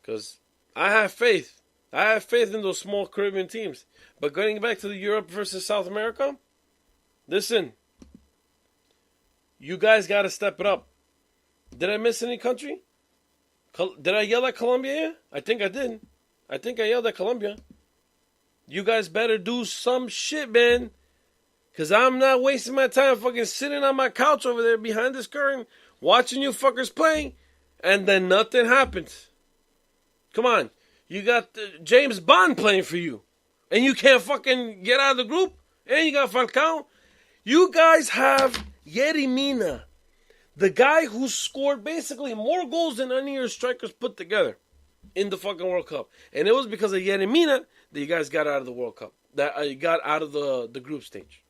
Because I have faith. I have faith in those small Caribbean teams. But going back to the Europe versus South America, listen. You guys got to step it up. Did I miss any country? Did I yell at Colombia? I think I did. I think I yelled at Colombia. You guys better do some shit, man. Because I'm not wasting my time fucking sitting on my couch over there behind this curtain watching you fuckers play and then nothing happens. Come on. You got James Bond playing for you and you can't fucking get out of the group and you got Falcao. You guys have Yerry Mina, the guy who scored basically more goals than any of your strikers put together in the fucking World Cup. And it was because of Yerry Mina that you guys got out of the World Cup. That you got out of the group stage.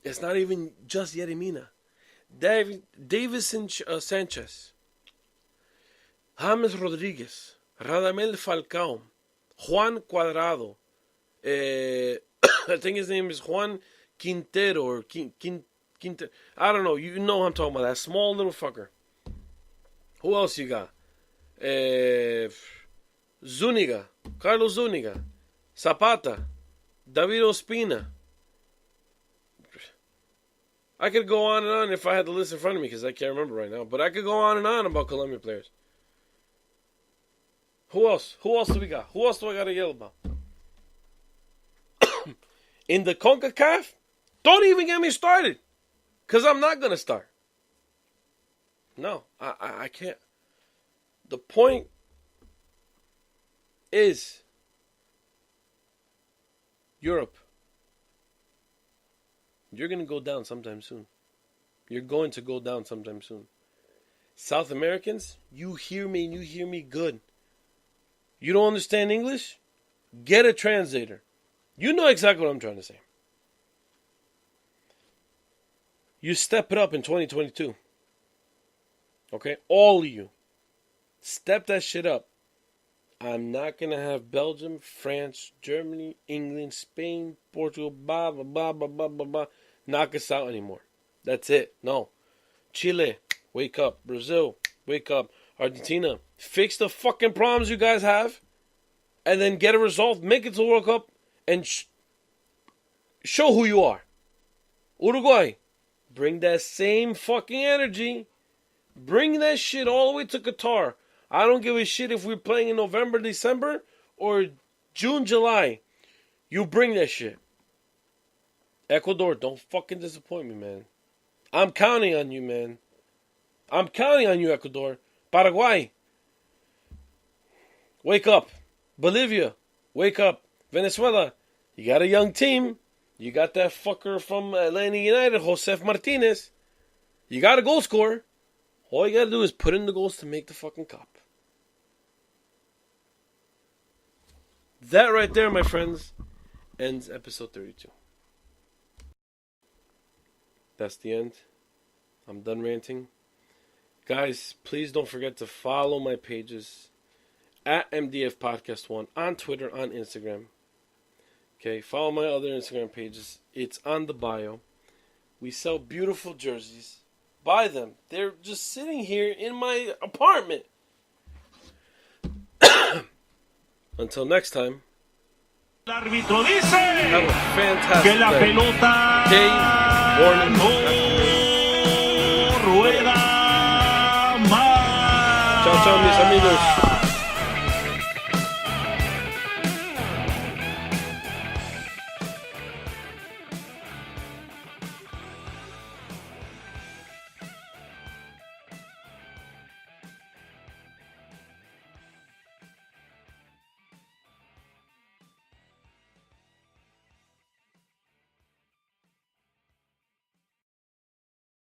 It's not even just Yerry Mina. Davison Sanchez, James Rodriguez, Radamel Falcao, Juan Cuadrado, I think his name is Juan Quintero or Quintero. I don't know. You know who I'm talking about. That small little fucker. Who else you got? Zuniga, Carlos Zuniga, Zapata, David Ospina. I could go on and on if I had the list in front of me because I can't remember right now. But I could go on and on about Colombian players. Who else? Who else do we got? Who else do I got to yell about? In the CONCACAF, don't even get me started. Because I'm not going to start. No, I can't. The point is Europe. You're going to go down sometime soon. You're going to go down sometime soon. South Americans, you hear me and you hear me good. You don't understand English? Get a translator. You know exactly what I'm trying to say. You step it up in 2022. Okay? All of you. Step that shit up. I'm not going to have Belgium, France, Germany, England, Spain, Portugal, blah, blah, blah, blah, blah, blah, blah. Knock us out anymore. That's it. No. Chile, wake up. Brazil, wake up. Argentina, fix the fucking problems you guys have and then get a result. Make it to the World Cup and show who you are. Uruguay, bring that same fucking energy. Bring that shit all the way to Qatar. I don't give a shit if we're playing in November, December, or June, July. You bring that shit. Ecuador, don't fucking disappoint me, man. I'm counting on you, man. I'm counting on you, Ecuador. Paraguay, wake up. Bolivia, wake up. Venezuela, you got a young team. You got that fucker from Atlanta United, Josef Martinez. You got a goal scorer. All you got to do is put in the goals to make the fucking cup. That right there, my friends, ends episode 32. That's the end. I'm done ranting. Guys, please don't forget to follow my pages at MDF Podcast 1 on Twitter, on Instagram. Okay, follow my other Instagram pages. It's on the bio. We sell beautiful jerseys. Buy them. They're just sitting here in my apartment. Until next time. El árbitro dice have a fantastic que la day. pelota Morning. no rueda más. Chao, chao, mis amigos.